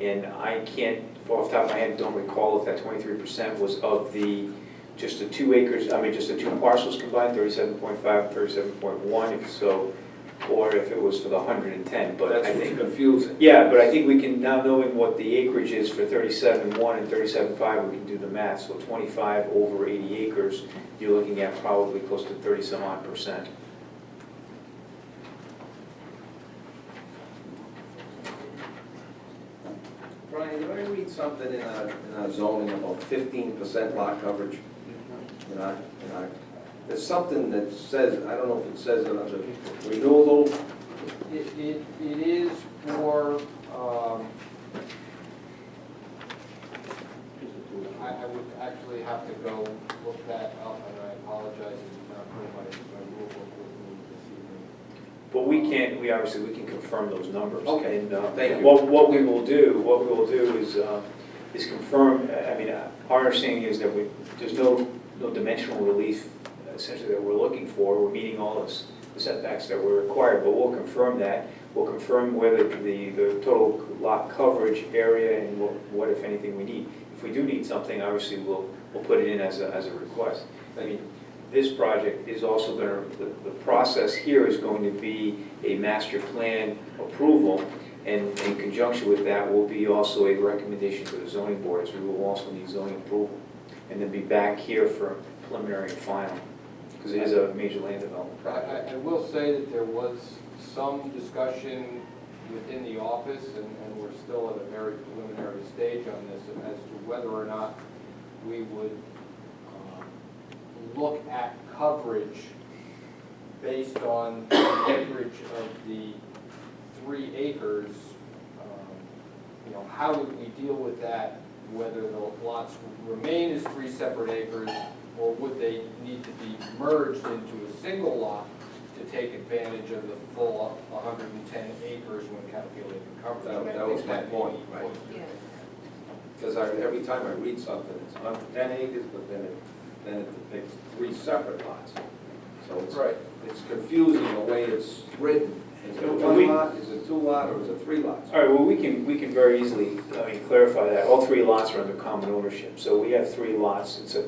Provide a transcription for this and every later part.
And I can't, off the top of my head, don't recall if that 23% was of just the 2 acres, just the 2 parcels combined, 37.5 and 37.1, if so, or if it was for the 110, but That's I what's think. confusing. Yeah, but I think we can, now knowing what the acreage is for 37.1 and 37.5, we can do the math. So 25 over 80 acres, you're looking at probably close to 30-some-odd%. Brian, did I read something in our zoning about 15% lot coverage? There's something that says, I don't know if it says it under renewable. It is for, I would actually have to go look that up, and I apologize, it's not putting my rule book with me this evening. But we obviously, we can confirm those numbers. Okay, And thank you. what we will do is confirm, our understanding is that there's no dimensional relief essentially that we're looking for. We're meeting all the setbacks that were required, but we'll confirm that. We'll confirm whether the total lot coverage area and what, if anything, we need. If we do need something, obviously, we'll put it in as a request. This project is also going to, the process here is going to be a master plan approval, and in conjunction with that will be also a recommendation to the zoning board, as we will also need zoning approval, and then be back here for preliminary and final, because it is a major land development project. I will say that there was some discussion within the office, and we're still at a very preliminary stage on this, as to whether or not we would look at coverage based on the acreage of the 3 acres. How would we deal with that, whether the lots remain as 3 separate acres, or would they need to be merged into a single lot to take advantage of the full 110 acres when calculating coverage? That was my point, right? Yeah. Because every time I read something, it's 110 acres, but then it depicts 3 separate lots. So it's confusing the way it's written. Is it 1 lot, is it 2 lot, or is it 3 lots? All right, well, we can very easily, clarify that. All 3 lots are under common ownership, so we have 3 lots. It's a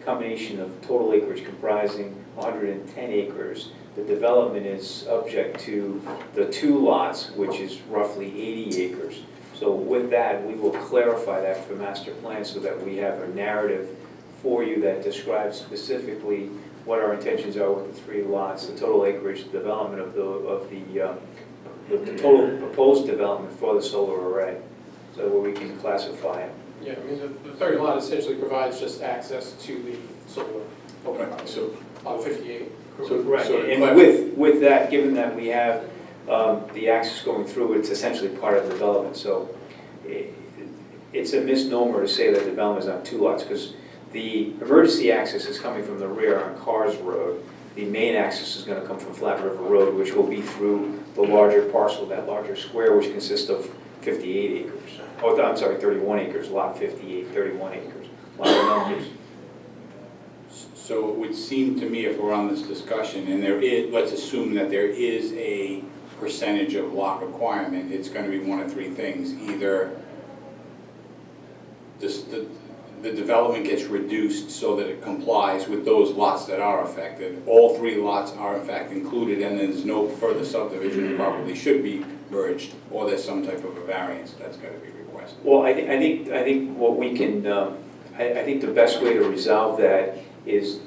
combination of total acreage comprising 110 acres. The development is subject to the 2 lots, which is roughly 80 acres. So with that, we will clarify that for master plan so that we have a narrative for you that describes specifically what our intentions are with the 3 lots, the total acreage, the development of the total proposed development for the solar array, so where we can classify it. Yeah, the third lot essentially provides just access to the solar. Right, so, Lot 58. Right, So and with that, given that we have the access going through, it's essentially part of the development. So it's a misnomer to say that development is on 2 lots, because the emergency access is coming from the rear on Cars Road. The main access is going to come from Flat River Road, which will be through the larger parcel, that larger square, which consists of 58 acres. Oh, I'm sorry, 31 acres, lot 58, 31 acres. A lot of numbers. so it would seem to me, if we're on this discussion, and there is, let's assume that there is a percentage of lot requirement, it's going to be one of 3 things. Either the development gets reduced so that it complies with those lots that are affected. All 3 lots are in fact included, and there's no further subdivision probably should be merged, or there's some type of a variance that's going to be requested. Well, I think what we can, I think the best way to resolve that is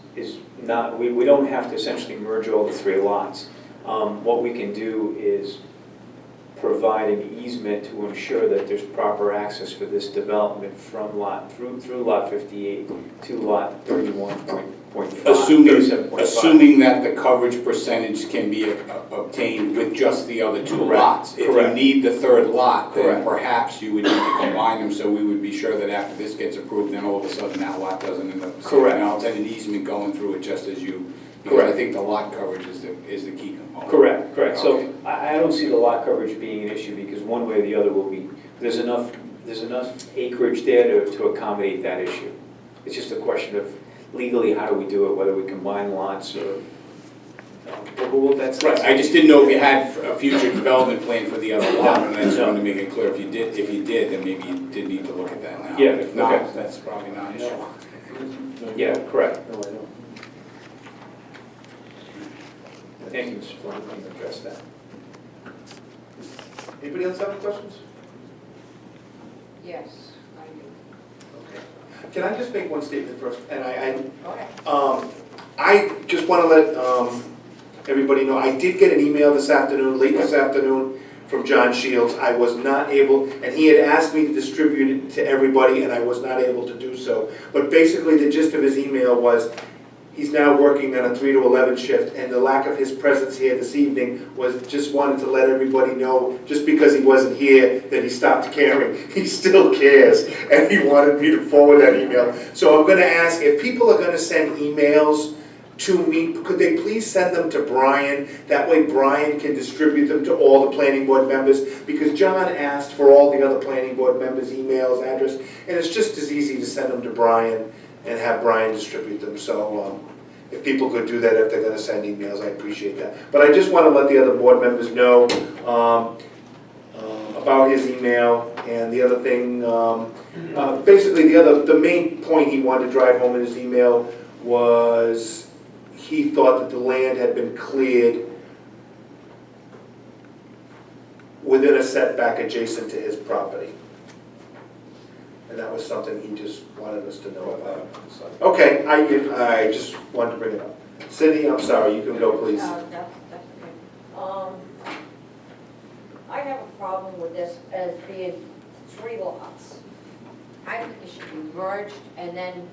not, we don't have to essentially merge all the 3 lots. What we can do is provide an easement to ensure that there's proper access for this development from through lot 58 to lot 31.5. Assuming that the coverage percentage can be obtained with just the other 2 lots. If you need the 3rd lot, then perhaps you would need to combine them, so we would be sure that after this gets approved, then all of a sudden that lot doesn't end up sitting out, and an easement going through it just as you, because I think the lot coverage is the key component. Correct. Okay. So I don't see the lot coverage being an issue, because one way or the other will be, there's enough acreage there to accommodate that issue. It's just a question of legally how do we do it, whether we combine lots or Well, that's. Right, I just didn't know if you had a future development plan for the other lot, and I just wanted to make it clear if you did, then maybe you did need to look at that now. Yeah, But if not, okay. that's probably not an issue. Yeah, correct. No, I don't. Thank you, Mr. Flynn, let me address that. Anybody else have any questions? Yes, I do. Okay. Can I just make one statement first? And Okay. I just want to let everybody know, I did get an email this afternoon, late this afternoon, from John Shields. I was not able, and he had asked me to distribute it to everybody, and I was not able to do so. But basically, the gist of his email was, he's now working on a 3 to 11 shift, and the lack of his presence here this evening was just wanted to let everybody know, just because he wasn't here, that he stopped caring. He still cares, and he wanted me to forward that email. So I'm going to ask, if people are going to send emails to me, could they please send them to Brian? That way Brian can distribute them to all the planning board members, because John asked for all the other planning board members' emails, address, and it's just as easy to send them to Brian and have Brian distribute them. So if people could do that, if they're gonna send emails, I appreciate that. But I just wanna let the other board members know about his email. And the other thing, basically the main point he wanted to drive home in his email was he thought that the land had been cleared within a setback adjacent to his property. And that was something he just wanted us to know about. Okay, I just wanted to bring it up. Cindy, I'm sorry, you can go, please. That's okay. I have a problem with this as being 3 lots. I think it should be merged, and then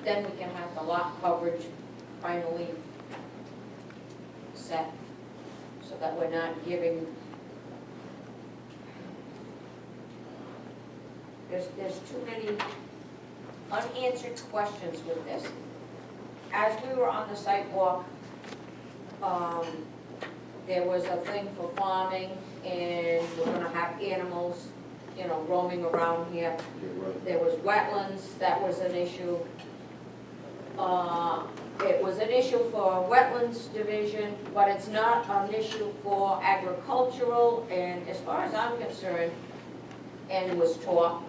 we can have the lot coverage finally set, so that we're not giving. There's too many unanswered questions with this. As we were on the sidewalk, there was a thing for farming, and we're gonna have animals, roaming around here. There was wetlands, that was an issue. It was an issue for wetlands division, but it's not an issue for agricultural, and as far as I'm concerned, and was taught,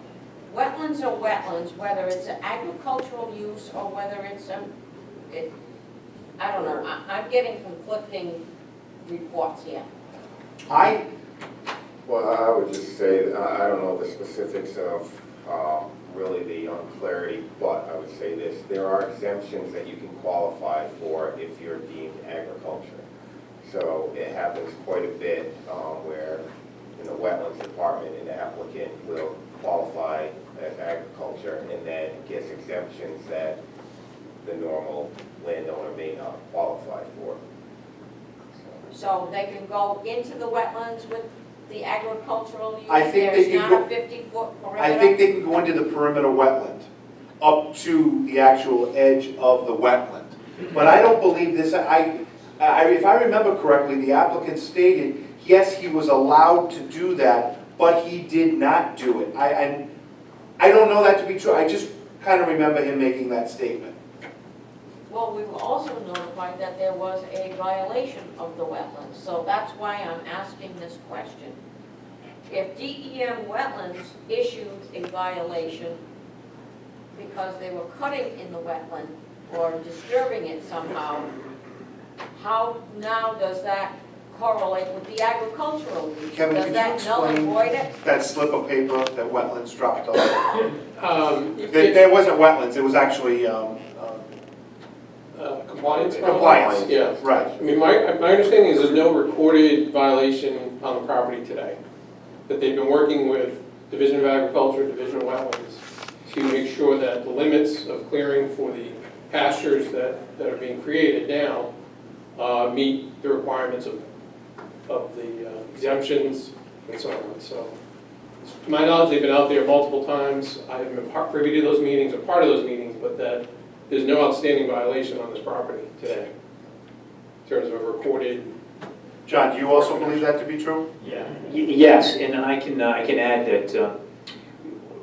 wetlands are wetlands, whether it's an agricultural use or whether it's I don't know, I'm getting conflicting reports here. Well, I would just say, that I don't know the specifics of really the unclarity, but I would say this: there are exemptions that you can qualify for if you're deemed agriculture. So it happens quite a bit where in the wetlands department, an applicant will qualify as agriculture and then gets exemptions that the normal landowner may not qualify for. So they can go into the wetlands with the agricultural use? I think they can There's not go- a 50-foot perimeter? I think they can go into the perimeter wetland, up to the actual edge of the wetland. But I don't believe this, if I remember correctly, the applicant stated, yes, he was allowed to do that, but he did not do it. I don't know that to be true, I just kind of remember him making that statement. Well, we were also notified that there was a violation of the wetlands, so that's why I'm asking this question. If DEM Wetlands issued a violation because they were cutting in the wetland or disturbing it somehow, how now does that correlate with the agricultural use? Kevin, Does could you that null and explain void it? that slip of paper that wetlands dropped off? It- There wasn't wetlands, it was actually, Compliance problem? compliance. Yeah. Right. I mean, my understanding is there's no recorded violation on the property today. That they've been working with Division of Agriculture, Division of Wetlands to make sure that the limits of clearing for the pastures that are being created now meet the requirements of the exemptions and so on. So, to my knowledge, they've been out there multiple times. I haven't been privy to those meetings or part of those meetings, but that there's no outstanding violation on this property today in terms of a recorded. John, do you also believe that to be true? Yeah. Yes, and I can add that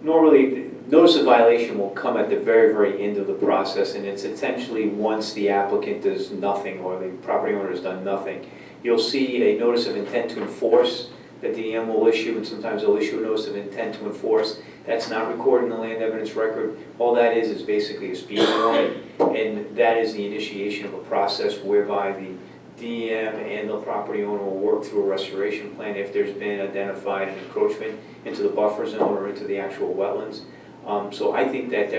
normally notice of violation will come at the very, very end of the process, and it's essentially once the applicant does nothing or the property owner has done nothing. You'll see a notice of intent to enforce that DEM will issue, and sometimes they'll issue a notice of intent to enforce. That's not recorded in the land evidence record. All that is basically a speed warning, and that is the initiation of a process whereby the DEM and the property owner will work through a restoration plan if there's been identified an encroachment into the buffer zone or into the actual wetlands. So I think that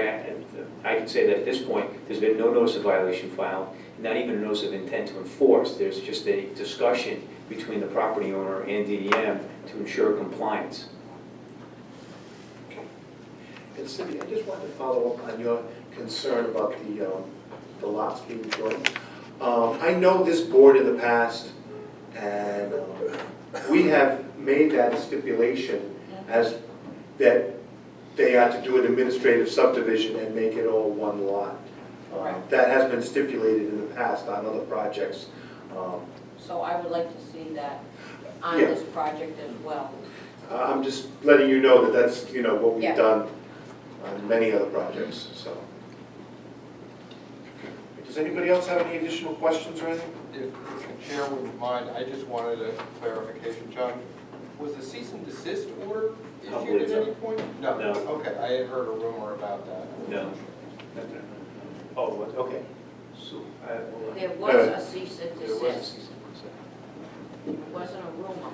I can say that at this point, there's been no notice of violation filed, not even a notice of intent to enforce. There's just a discussion between the property owner and DEM to ensure compliance. And Cindy, I just wanted to follow up on your concern about the lots being joined. I know this board in the past, and we have made that a stipulation as that they had to do an administrative subdivision and make it all one lot. That has been stipulated in the past on other projects. So I would like to see that on Yeah. this project as well. I'm just letting you know that that's, what we've Yeah. done on many other projects, so. Does anybody else have any additional questions or anything? If the chair wouldn't mind, I just wanted a clarification, John. Was the cease and desist order issued believe at so. any point? No. No. Okay, I had heard a rumor about that. No. Oh, what? Okay. So, There was a cease and there was a desist. cease and desist. It wasn't a rumor.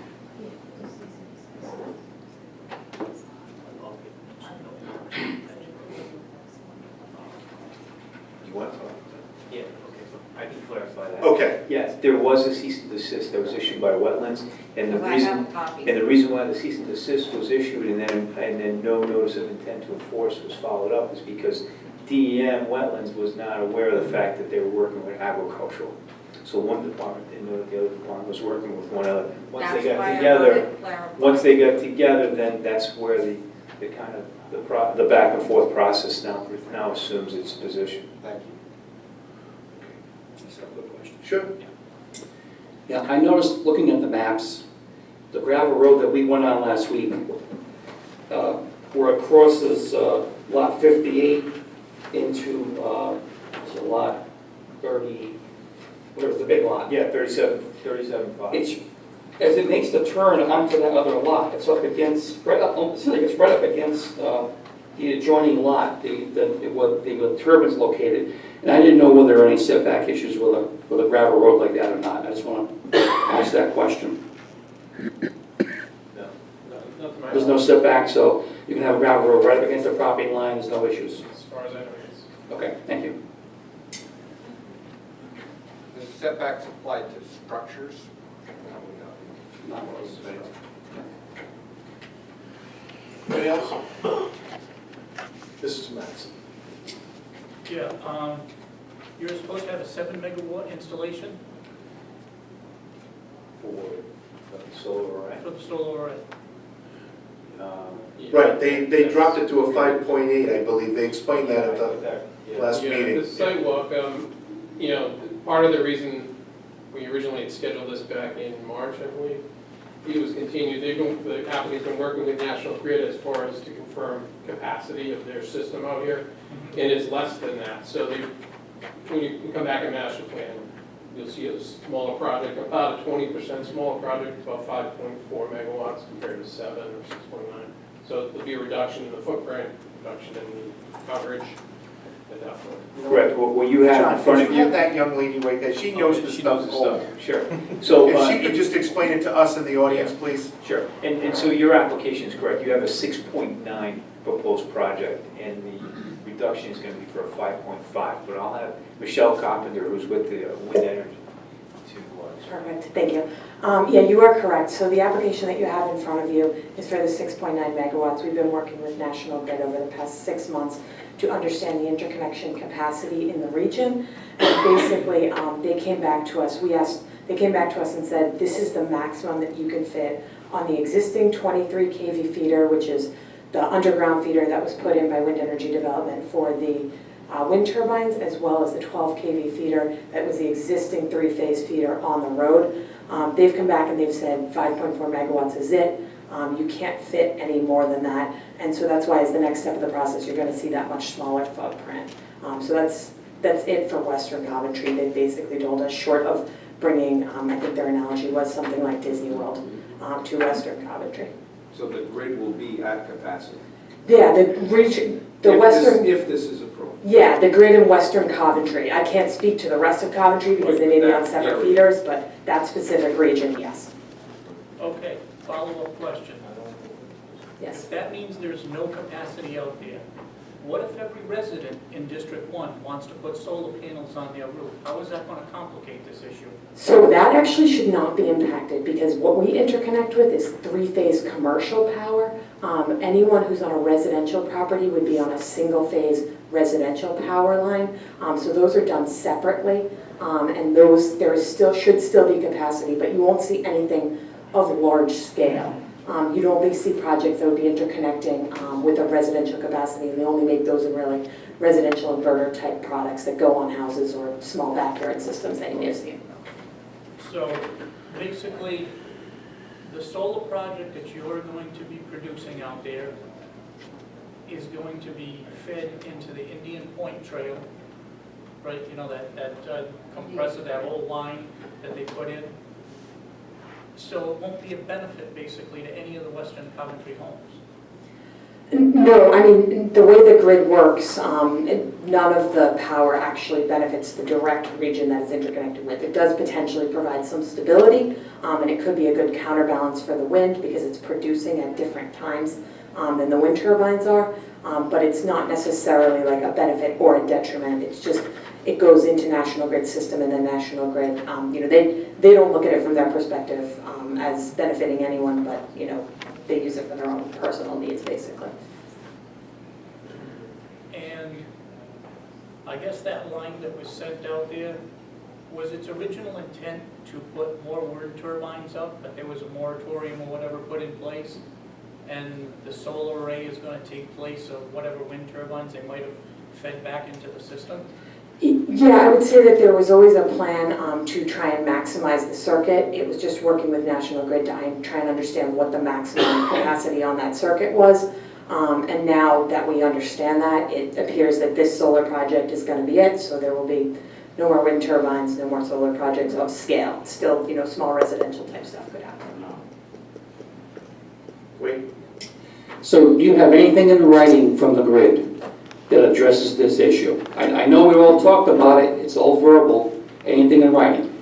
You want to? Yeah, okay, I can clarify that. Okay. Yes, there was a cease and desist that was issued by wetlands, and the Because I reason, have a copy. and the reason why the cease and desist was issued and then no notice of intent to enforce was followed up is because DEM Wetlands was not aware of the fact that they were working with agricultural. So one department didn't know that the other department was working with one another. Once That's they got why I together, wanted clarified. once they got together, then that's where the kind of, the back and forth process now assumes its position. Thank you. That's a good question. Sure. Yeah, I noticed, looking at the maps, the gravel road that we went on last week, where it crosses lot 58 into so lot 30, whatever's the big lot. Yeah, 37.5. It's, as it makes the turn onto that other lot, it's up against, right up, it's like it's right up against the adjoining lot, where the turbines located. And I didn't know whether there were any setback issues with a gravel road like that or not. I just want to ask that question. There's no setback, so you can have a gravel road right up against the property line, there's no issues. As far as I know, yes. Okay, thank you. The setbacks apply to structures? Not those. Anybody else? This is Max. Yeah, you're supposed to have a 7-megawatt installation For the solar array. for the solar array. Right, they dropped it to a 5.8, I believe. They explained that at the last Yeah, meeting. the sidewalk, part of the reason we originally had scheduled this back in March, I believe, it was continued, the applicant's been working with National Grid as far as to confirm capacity of their system out here, and it's less than that. So when you come back in master plan, you'll see a smaller project, about a 20% smaller project, about 5.4 megawatts compared to 7 or 6.9. So there'll be a reduction in the footprint, reduction in the coverage at that point. Correct, what you have in front of John, have you. that young lady right there. She knows this She stuff. knows the stuff, sure. So, If she could just explain it to us in the audience, please. sure, and so your application is correct, you have a 6.9 proposed project, and the reduction is gonna be for a 5.5, but I'll have Michelle Carpenter, who's with the Wind Energy, to, Perfect, thank you. Yeah, you are correct. So the application that you have in front of you is for the 6.9 megawatts. We've been working with National Grid over the past 6 months to understand the interconnection capacity in the region. And basically, they came back to us. They came back to us and said, this is the maximum that you can fit on the existing 23 kV feeder, which is the underground feeder that was put in by Wind Energy Development for the wind turbines, as well as the 12 kV feeder that was the existing 3-phase feeder on the road. They've come back and they've said 5.4 megawatts is it. You can't fit any more than that. And so that's why as the next step of the process, you're gonna see that much smaller footprint. So that's it for Western Coventry. They basically told us, short of bringing, I think their analogy was something like Disney World to Western Coventry. So the grid will be at capacity? Yeah, the region, the Western. If this is approved. Yeah, the grid in Western Coventry. I can't speak to the rest of Coventry because they may be on separate feeders, but that specific region, yes. Okay, follow-up question. Yes. If that means there's no capacity out there, what if every resident in District 1 wants to put solar panels on their roof? How is that going to complicate this issue? So that actually should not be impacted because what we interconnect with is three-phase commercial power. Anyone who's on a residential property would be on a single-phase residential power line. So those are done separately, and those should still be capacity, but you won't see anything of large scale. You'd only see projects that would be interconnecting with a residential capacity, and they only make those in really residential inverter type products that go on houses or small backyard systems that you may have seen. So basically, the solar project that you're going to be producing out there is going to be fed into the Indian Point Trail, right? You know, that compressor, that whole line that they put in. So it won't be a benefit basically to any of the Western Coventry homes. No, I mean, the way the grid works, none of the power actually benefits the direct region that it's interconnected with. It does potentially provide some stability, and it could be a good counterbalance for the wind because it's producing at different times than the wind turbines are, but it's not necessarily like a benefit or a detriment. It's just, it goes into National Grid system, and then National Grid, you know, they don't look at it from their perspective as benefiting anyone, but, you know, they use it for their own personal needs, basically. And I guess that line that was sent out there, was its original intent to put more wind turbines up, but there was a moratorium or whatever put in place, and the solar array is going to take place of whatever wind turbines they might have fed back into the system? Yeah, I would say that there was always a plan to try and maximize the circuit. It was just working with National Grid to try and understand what the maximum capacity on that circuit was. And now that we understand that, it appears that this solar project is going to be it. So there will be no more wind turbines, no more solar projects of scale. Still, you know, small residential type stuff could happen. Wait. So do you have anything in writing from the grid that addresses this issue? I know we all talked about it, it's all verbal. Anything in writing?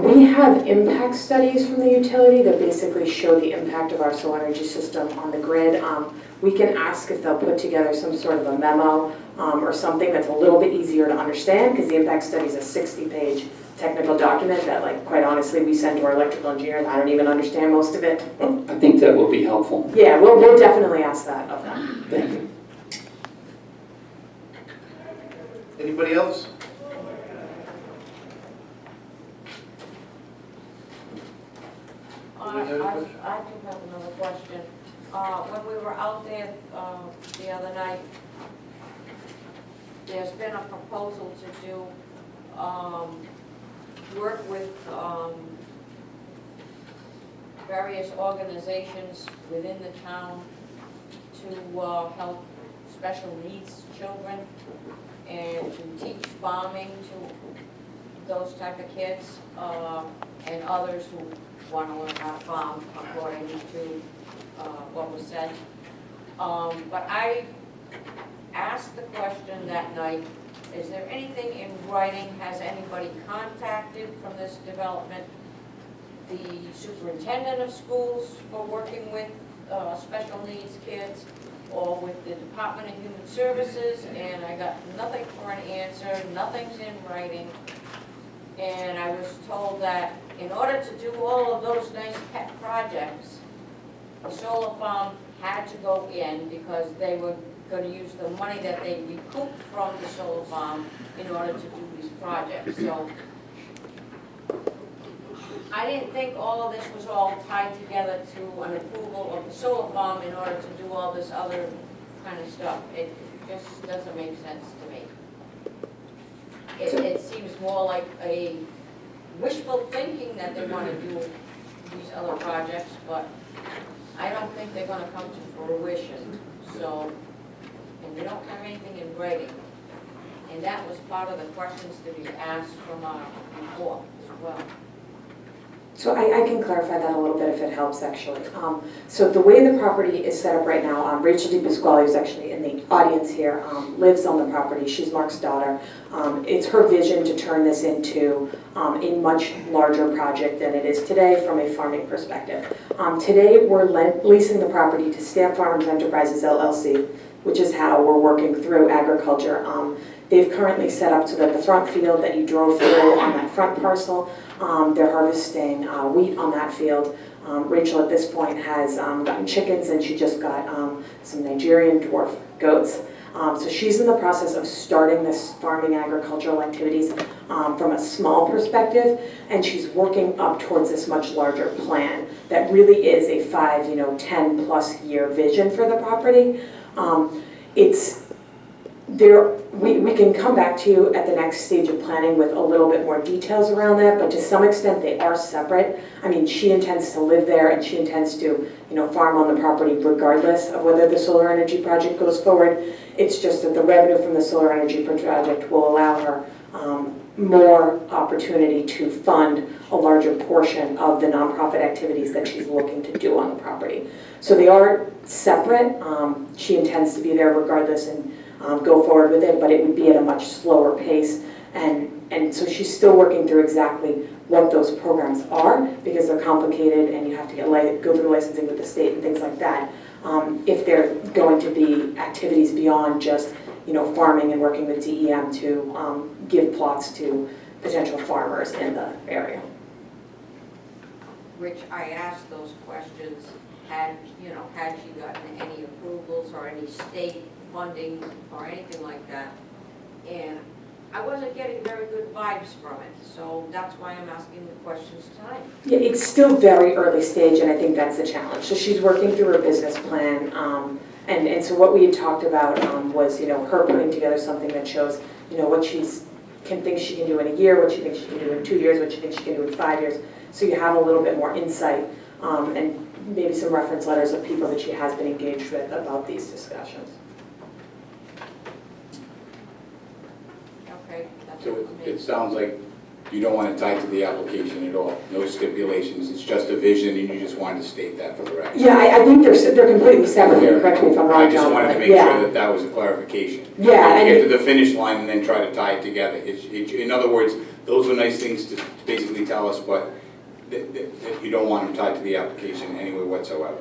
We have impact studies from the utility that basically show the impact of our solar energy system on the grid. We can ask if they'll put together some sort of a memo or something that's a little bit easier to understand, because the impact study is a 60-page technical document that, like, quite honestly, we send to our electrical engineers. I don't even understand most of it. I think that would be helpful. Yeah, we'll definitely ask that of them. Thank you. Anybody else? I do have another question. When we were out there the other night, there's been a proposal to do work with various organizations within the town to help special needs children and to teach farming to those type of kids and others who want to learn how to farm according to what was said. But I asked the question that night, is there anything in writing? Has anybody contacted from this development the superintendent of schools for working with special needs kids, or with the Department of Human Services? And I got nothing for an answer, nothing's in writing. And I was told that in order to do all of those nice pet projects, the solar farm had to go in because they were going to use the money that they recouped from the solar farm in order to do these projects. So I didn't think all of this was all tied together to an approval of the solar farm in order to do all this other kind of stuff. It just doesn't make sense to me. It seems more like a wishful thinking that they want to do these other projects, but I don't think they're going to come to fruition. grading. And that was part of the questions to be asked from our report as well. So I can clarify that a little bit if it helps, actually. So the way the property is set up right now, Rachel DePasquale, who's actually in the audience here, lives on the property. She's Mark's daughter. It's her vision to turn this into a much larger project than it is today from a farming perspective. Today, we're leasing the property to Stamp Farmers Enterprises LLC, which is how we're working through agriculture. They've currently set up so that the front field that you drove through on that front parcel, they're harvesting wheat on that field. Rachel at this point has gotten chickens, and she just got some Nigerian dwarf goats. So she's in the process of starting this farming agricultural activities from a small perspective, and she's working up towards this much larger plan that really is a 5, 10 plus year vision for the property. We can come back to you at the next stage of planning with a little bit more details around that, but to some extent they are separate. I mean, she intends to live there, and she intends to, farm on the property regardless of whether the solar energy project goes forward. It's just that the revenue from the solar energy project will allow her more opportunity to fund a larger portion of the nonprofit activities that she's looking to do on the property. So they are separate. She intends to be there regardless and go forward with it, but it would be at a much slower pace. And so she's still working through exactly what those programs are, because they're complicated and you have to go through licensing with the state and things like that. If they're going to be activities beyond just farming and working with DEM to give plots to potential farmers in the area. Which I asked those questions, had she gotten any approvals or any state funding or anything like that. And I wasn't getting very good vibes from it, so that's why I'm asking the questions tonight. Yeah, it's still very early stage, and I think that's the challenge. So she's working through her business plan, and so what we had talked about was, her putting together something that shows, what thinks she can do in a year, what she thinks she can do in 2 years, what she thinks she can do in 5 years. So you have a little bit more insight, and maybe some reference letters of people that she has been engaged with about these discussions. Okay, that's So it for me. it sounds like you don't want to tie to the application at all, no stipulations, it's just a vision and you just wanted to state that for the record. Yeah, I think they're completely separate. Correct me if I'm wrong, I just John, wanted to but make yeah. sure that that was a clarification. Yeah, Don't and get to the finish line and then try to tie it together. In other words, those are nice things to basically tell us, but that you don't want them tied to the application anyway whatsoever.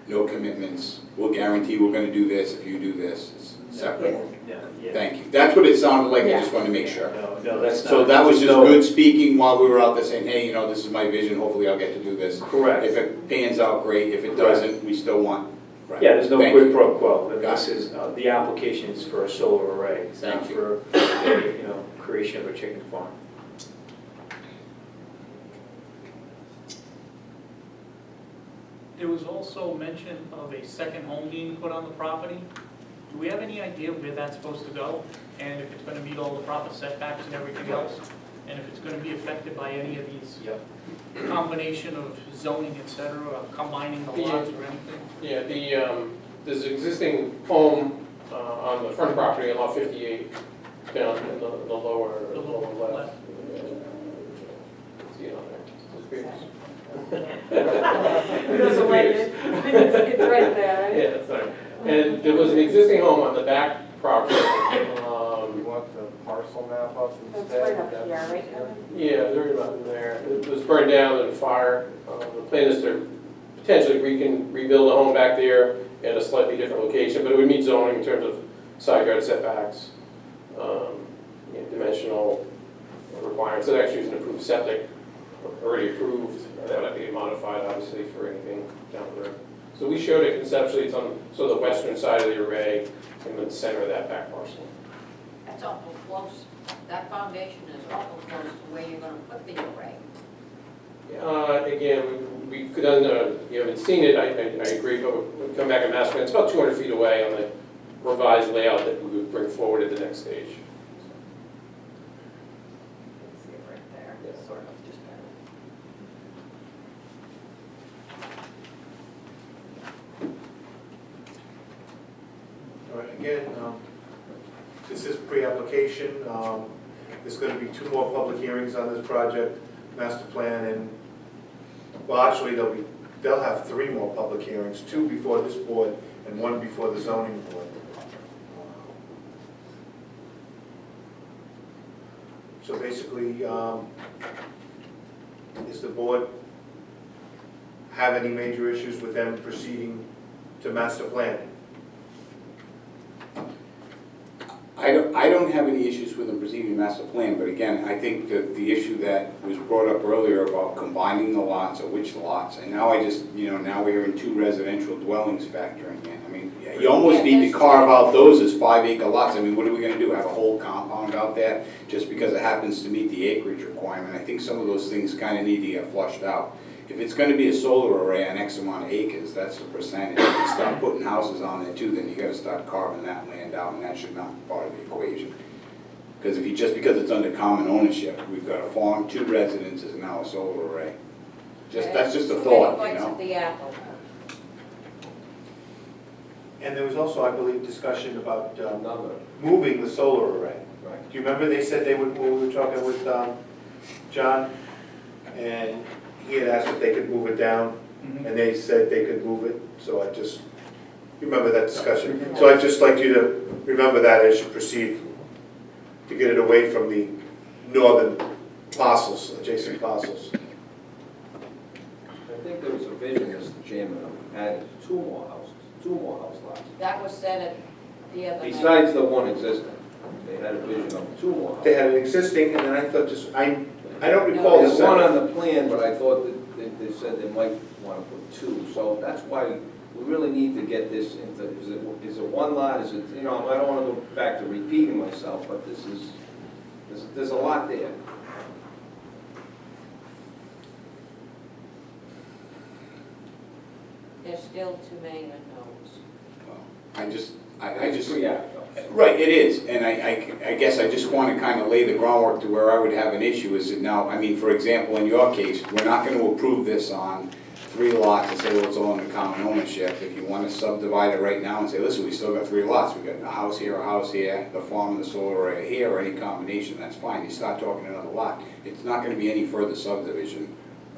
No commitments, we'll guarantee we're going to do this if you do this, it's separate. Yeah. Thank you. That's what it sounded like, I just wanted to make sure. No, that's not. So that was just no- good speaking while we were out there saying, hey, this is my vision, hopefully I'll get to do this. Correct. If it pans out, great, if it doesn't, we still want. Right. Yeah, there's no Thank quid you. pro quo. And Got this is, the application is for a solar array. It's not Thank for, creation of a chicken farm. There was also mention of a second home being put on the property. Do we have any idea where that's supposed to go? And if it's going to meet all the proper setbacks and everything else? And if it's going to be affected by any of these combination of zoning, et cetera, or combining the lots or anything? Yeah, there's an existing home on the front property on lot 58, down in the lower left. See it on there? It doesn't like it. It's right there, right? Yeah, sorry. And there was an existing home on the back property. You want the parcel map up instead? That's right up here, right, Kevin? Yeah, they're about in there. It was burned down in a fire. The plan is to potentially rebuild a home back there in a slightly different location, but it would meet zoning in terms of side yard setbacks, dimensional requirements. It actually is an approved septic, already approved. That would have to get modified, obviously, for anything down the road. So we showed it conceptually. It's on the western side of the array, in the center of that back parcel. That's awful close. That foundation is awful close to where you're going to put the array. Again, we've done, you haven't seen it, I agree, but we'll come back and mask it. It's about 200 feet away on the revised layout that we would bring forward at the next stage. See it right there, sort of, just there. All right, again, This is pre-application. There's gonna be 2 more public hearings on this project, master plan, and, well, actually, they'll have 3 more public hearings, 2 before this board and 1 before the zoning board. So basically, does the board have any major issues with them proceeding to master plan? I don't have any issues with them proceeding to master plan, but again, I think that the issue that was brought up earlier about combining the lots or which lots, and now now we're in 2 residential dwellings factoring in. I mean, you almost need to carve out those as 5-acre lots. I mean, what are we gonna do, have a whole compound out there just because it happens to meet the acreage requirement? I think some of those things kind of need to get flushed out. If it's gonna be a solar array on X amount of acres, that's the percentage. If you start putting houses on there too, then you gotta start carving that land out, and that should not be part of the equation. Because because it's under common ownership, we've got a farm, 2 residences, and now a solar array. That's just a thought, you Bites know? of the apple. And there was also, I believe, discussion about Another, moving the solar array. right. Do you remember they said they would, when we were talking with John, and he had asked if they could move it down, and they said they could move it, so I just, you remember that discussion? So I'd just like you to remember that as you proceed, to get it away from the northern parcels, adjacent parcels. I think there was a vision, Mr. Chairman, of adding 2 more houses, 2 more house lots. That was said at the other night. Besides the one existing, they had a vision of 2 more houses. They had an existing, and then I thought just, I don't recall the There's one second. on the plan, but I thought that they said they might want to put 2, so that's why we really need to get this into, is it 1 lot, is it, I don't want to go back to repeating myself, but there's a lot there. There's still too many unknowns. I just, It's pre-app, though. right, it is, and I guess I just want to kind of lay the groundwork to where I would have an issue is that now, I mean, for example, in your case, we're not going to approve this on 3 lots and say, well, it's all in the common ownership. If you want to subdivide it right now and say, listen, we still got 3 lots, we got a house here, the farm, and the solar array here, or any combination, that's fine. You start talking another lot, it's not going to be any further subdivision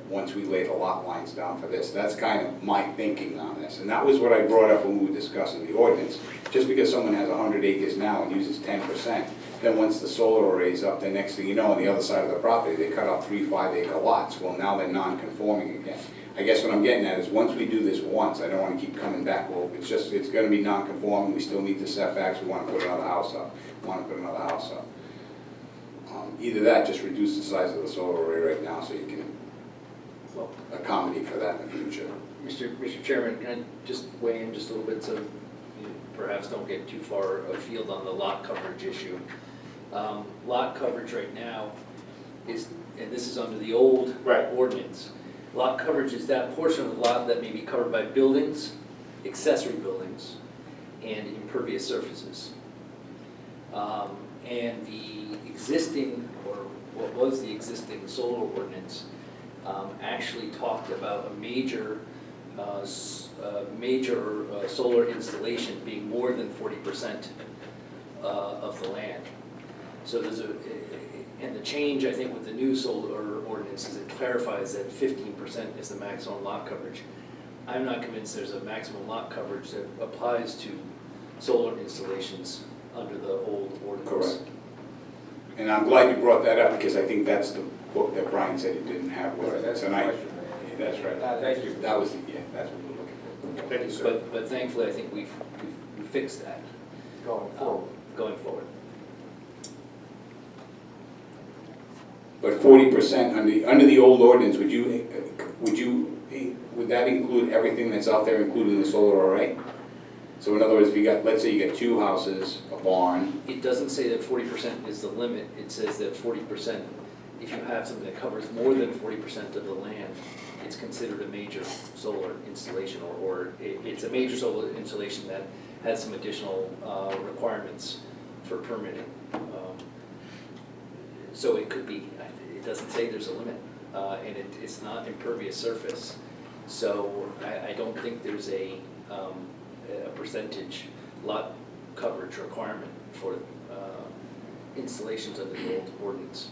once we lay the lot lines down for this. That's kind of my thinking on this. And that was what I brought up when we were discussing the ordinance. Just because someone has 100 acres now and uses 10%, then once the solar array's up, the next thing you know, on the other side of the property, they cut out 3 5-acre lots. Well, now they're non-conforming again. I guess what I'm getting at is once we do this once, I don't want to keep coming back. Well, it's going to be non-conforming, we still meet the setbacks, we want to put another house up, Either that, just reduce the size of the solar array right now so you can accommodate for that in the future. Mr. Chairman, can I just weigh in just a little bit so you perhaps don't get too far afield on the lot coverage issue? Lot coverage right now is, and this is under the old ordinance, lot coverage is that portion of the lot that may be covered by buildings, accessory buildings, and impervious surfaces. And the existing, or what was the existing solar ordinance, actually talked about a major solar installation being more than 40% of the land. So there's and the change, I think, with the new solar ordinance is it clarifies that 15% is the maximum lot coverage. I'm not convinced there's a maximum lot coverage that applies to solar installations under the old ordinance. Correct. And I'm glad you brought that up because I think that's the book that Brian said he didn't have with Right, it that's the tonight. question. That's right. Thank you. That was, that's what we're looking for. Thank you, sir. But thankfully, I think we've fixed that Going forward. going forward. But 40% under the old ordinance, would that include everything that's out there, including the solar array? So in other words, if you got, let's say you got 2 houses, a barn. It doesn't say that 40% is the limit. It says that 40%, if you have something that covers more than 40% of the land, it's considered a major solar installation, or it's a major solar installation that has some additional requirements for permitting. So it could be, it doesn't say there's a limit, and it's not impervious surface. So I don't think there's a percentage lot coverage requirement for installations under the old ordinance.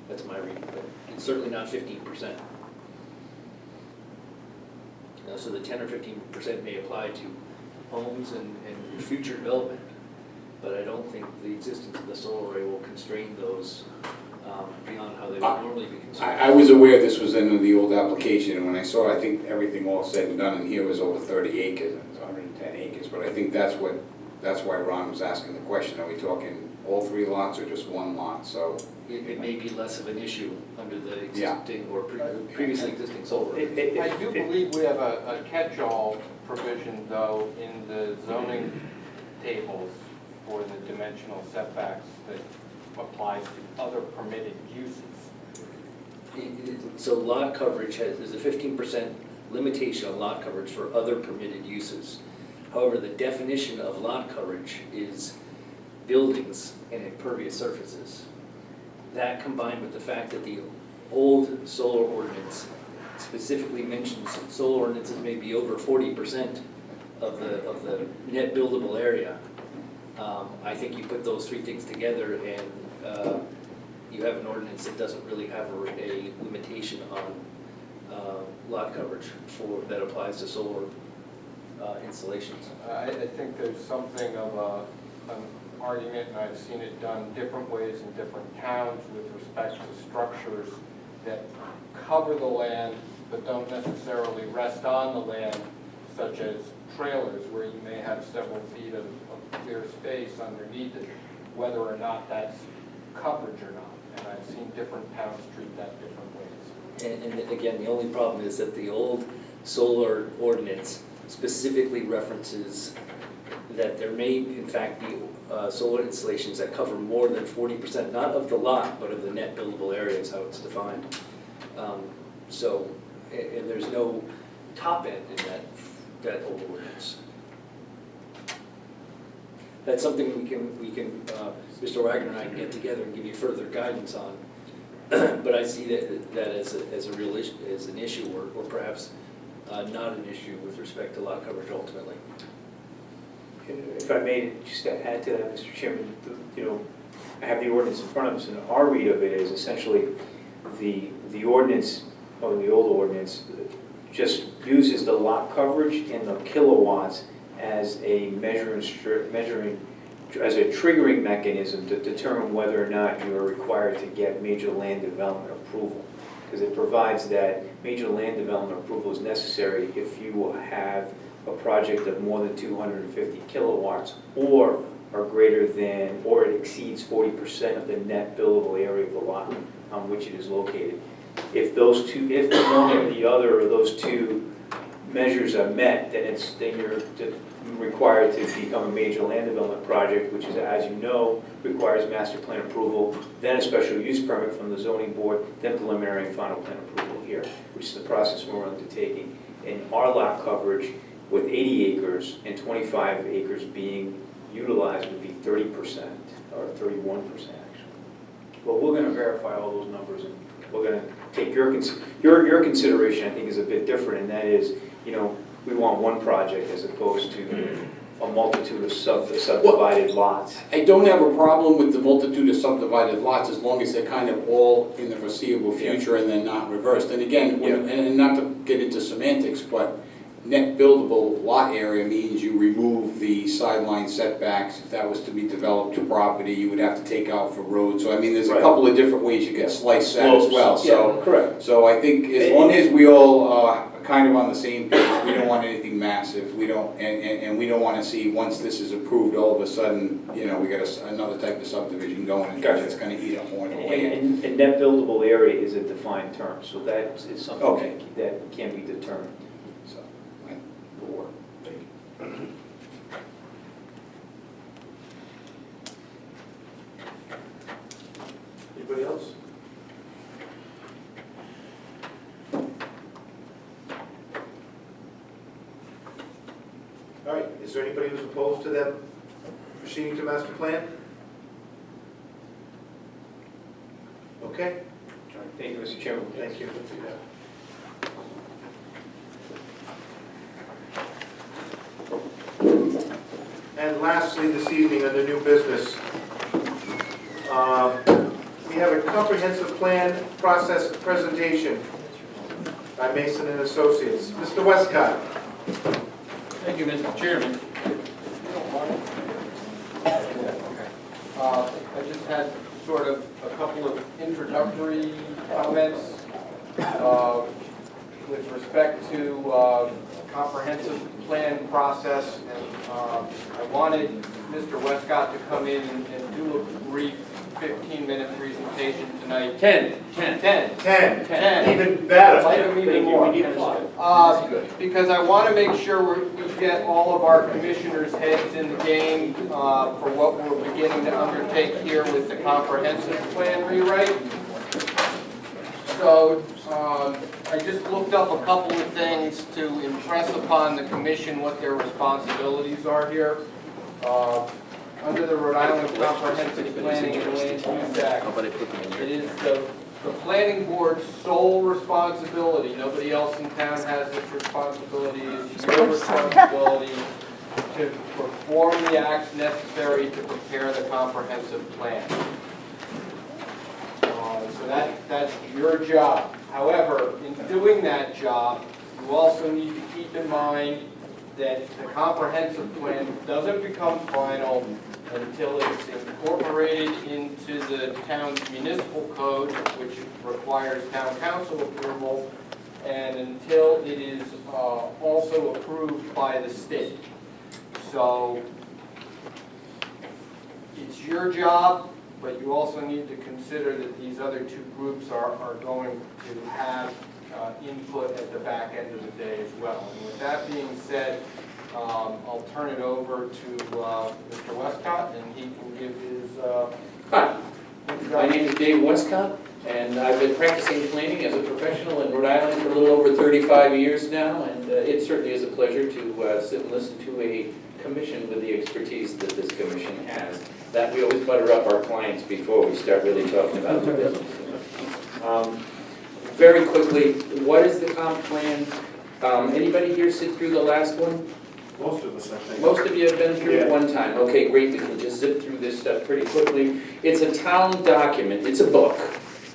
That's my reading, but it's certainly not 15%. So the 10 or 15% may apply to homes and future development, but I don't think the existence of the solar array will constrain those beyond how they would normally be constrained. I was aware this was in the old application, and when I saw, I think everything all said and done in here was over 30 acres, and it's 110 acres, but I think that's why Ron was asking the question, are we talking all 3 lots or just 1 lot, so. It may be less of an issue under the existing or previously existing solar. I do believe we have a catch-all provision, though, in the zoning tables for the dimensional setbacks that applies to other permitted uses. So lot coverage there's a 15% limitation on lot coverage for other permitted uses. However, the definition of lot coverage is buildings and impervious surfaces. That combined with the fact that the old solar ordinance specifically mentions solar ordinances may be over 40% of the net buildable area. I think you put those 3 things together and you have an ordinance that doesn't really have a limitation on lot coverage that applies to solar installations. I think there's something of an argument, and I've seen it done different ways in different towns with respect to structures that cover the land but don't necessarily rest on the land, such as trailers where you may have several feet of clear space underneath it, whether or not that's coverage or not. And I've seen different towns treat that different ways. And again, the only problem is that the old solar ordinance specifically references that there may in fact be solar installations that cover more than 40%, not of the lot, but of the net buildable area is how it's defined. And there's no top end in that old ordinance. That's something we can Mr. Wagner and I can get together and give you further guidance on. But I see that as a real issue, as an issue, or perhaps not an issue with respect to lot coverage ultimately. If I may just add to that, Mr. Chairman, I have the ordinance in front of us, and our read of it is essentially the ordinance, or the old ordinance, just uses the lot coverage and the kilowatts as a as a triggering mechanism to determine whether or not you are required to get major land development approval. Because it provides that major land development approval is necessary if you have a project of more than 250 kilowatts or are greater than, or it exceeds 40% of the net buildable area of the lot on which it is located. If one or the other of those 2 measures are met, then you're required to become a major land development project, which is, as you know, requires master plan approval, then a special use permit from the zoning board, then preliminary and final plan approval here, which is the process we're undertaking. And our lot coverage with 80 acres and 25 acres being utilized would be 30% or 31% actually. But we're going to verify all those numbers, and we're going to take your consideration. I think is a bit different, and that is, we want one project as opposed to a multitude of subdivided lots. I don't have a problem with the multitude of subdivided lots as long as they're kind of all in the foreseeable future and they're not reversed. And again, and not to get into semantics, but net buildable lot area means you remove the sideline setbacks. If that was to be developed to property, you would have to take out for roads. So I mean, there's a couple of different ways you can slice that as well. So, correct. So I think as long as we all are kind of on the same page, we don't want anything massive. We don't, and we don't want to see, once this is approved, all of a sudden, we got another type of subdivision going, and it's going to eat up more of the land. And net buildable area is a defined term, so that is something that can be determined. So, will work. Anybody else? All right, is there anybody who's opposed to them proceeding to master plan? Okay, All right, thank you, Mr. Chairman. thank you. And lastly, this evening, under new business, we have a comprehensive plan process presentation by Mason and Associates. Mr. Westcott. Thank you, Mr. Chairman. I just had sort of a couple of introductory comments with respect to comprehensive plan process. And I wanted Mr. Westcott to come in and do a brief 15-minute presentation tonight. 10. Even better. Like them even more. Because I want to make sure we get all of our commissioners' heads in the game for what we're beginning to undertake here with the comprehensive plan rewrite. So I just looked up a couple of things to impress upon the commission what their responsibilities are here. Under the Rhode Island Comprehensive Planning and Land Use Act, it is the planning board's sole responsibility. Nobody else in town has this responsibility. It's your responsibility to perform the acts necessary to prepare the comprehensive plan. So that's your job. However, in doing that job, you also need to keep in mind that the comprehensive plan doesn't become final until it's incorporated into the town's municipal code, which requires town council approval, and until it is also approved by the state. So it's your job, but you also need to consider that these other two groups are going to have input at the back end of the day as well. And with that being said, I'll turn it over to Mr. Westcott, and he can give his... Hi, my name is Dave Westcott, and I've been practicing planning as a professional in Rhode Island for a little over 35 years now, and it certainly is a pleasure to sit and listen to a commission with the expertise that this commission has. That we always butter up our clients before we start really talking about the business. Very quickly, what is the comp plan? Anybody here sit through the last one? Most of us, I think. Most of you have been through it one time. Okay, great, we can just zip through this stuff pretty quickly. It's a town document, it's a book.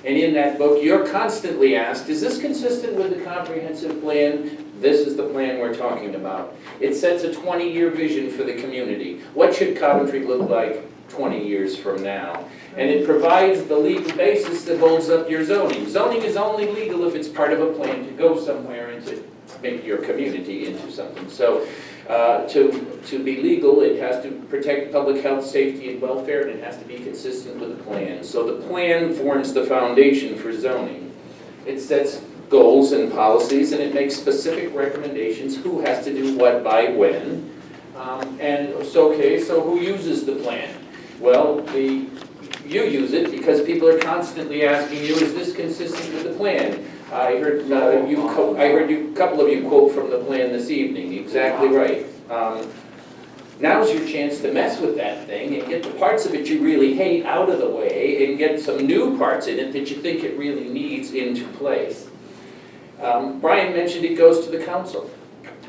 And in that book, you're constantly asked, is this consistent with the comprehensive plan? This is the plan we're talking about. It sets a 20-year vision for the community. What should Coventry look like 20 years from now? And it provides the legal basis that holds up your zoning. Zoning is only legal if it's part of a plan to go somewhere and to make your community into something. So to be legal, it has to protect public health, safety, and welfare, and it has to be consistent with the plan. So the plan forms the foundation for zoning. It sets goals and policies, and it makes specific recommendations, who has to do what by when. So who uses the plan? Well, you use it because people are constantly asking you, is this consistent with the plan? I heard a couple of you quote from the plan this evening, exactly right. Now's your chance to mess with that thing and get the parts of it you really hate out of the way and get some new parts in it that you think it really needs into place. Brian mentioned it goes to the council.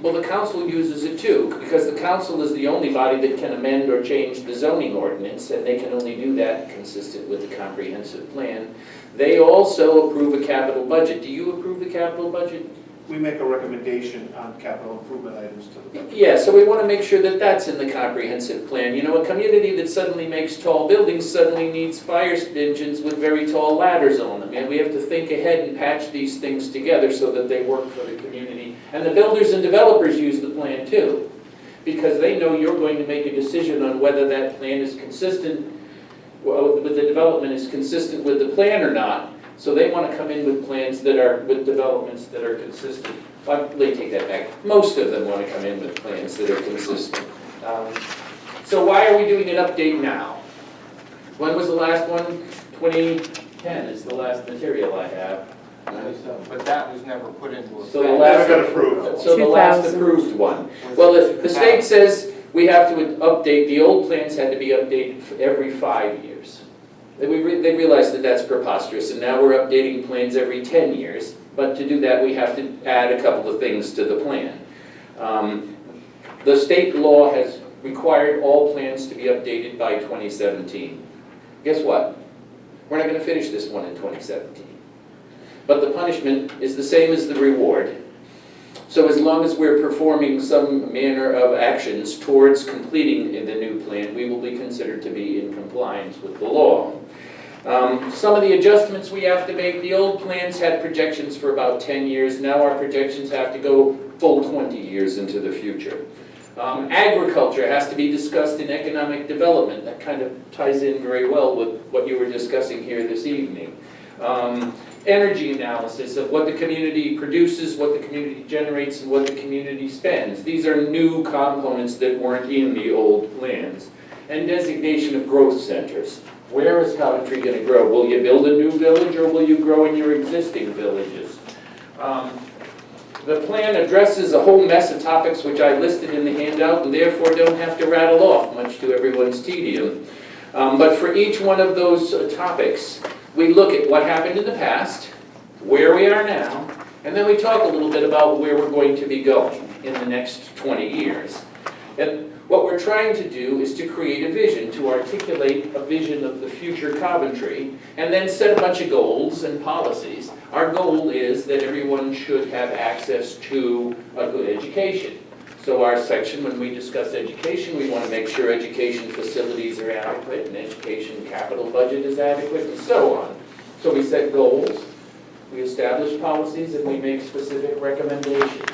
Well, the council uses it too, because the council is the only body that can amend or change the zoning ordinance, and they can only do that consistent with the comprehensive plan. They also approve a capital budget. Do you approve the capital budget? We make a recommendation on capital improvement items to the budget. Yeah, so we want to make sure that that's in the comprehensive plan. You know, a community that suddenly makes tall buildings suddenly needs fire engines with very tall ladders on them. And we have to think ahead and patch these things together so that they work for the community. And the builders and developers use the plan too, because they know you're going to make a decision on whether that plan is consistent, with the development is consistent with the plan or not. So they want to come in with plans that are, with developments that are consistent. Well, let me take that back. Most of them want to come in with plans that are consistent. So why are we doing an update now? When was the last one? 2010 is the last material I have. But that was never put into effect. So the last got approved. So the last approved one. Well, the state says we have to update, the old plans had to be updated every 5 years. They realized that that's preposterous, and now we're updating plans every 10 years. But to do that, we have to add a couple of things to the plan. The state law has required all plans to be updated by 2017. Guess what? We're not going to finish this one in 2017. But the punishment is the same as the reward. So as long as we're performing some manner of actions towards completing the new plan, we will be considered to be in compliance with the law. Some of the adjustments we have to make, the old plans had projections for about 10 years. Now our projections have to go full 20 years into the future. Agriculture has to be discussed in economic development. That kind of ties in very well with what you were discussing here this evening. Energy analysis of what the community produces, what the community generates, and what the community spends. These are new components that weren't in the old plans. And designation of growth centers. Where is Coventry going to grow? Will you build a new village, or will you grow in your existing villages? The plan addresses a whole mess of topics which I listed in the handout, and therefore don't have to rattle off, much to everyone's tedium. But for each one of those topics, we look at what happened in the past, where we are now, and then we talk a little bit about where we're going to be going in the next 20 years. And what we're trying to do is to create a vision, to articulate a vision of the future Coventry, and then set a bunch of goals and policies. Our goal is that everyone should have access to a good education. So our section, when we discuss education, we want to make sure education facilities are adequate and education capital budget is adequate and so on. So we set goals, we establish policies, and we make specific recommendations.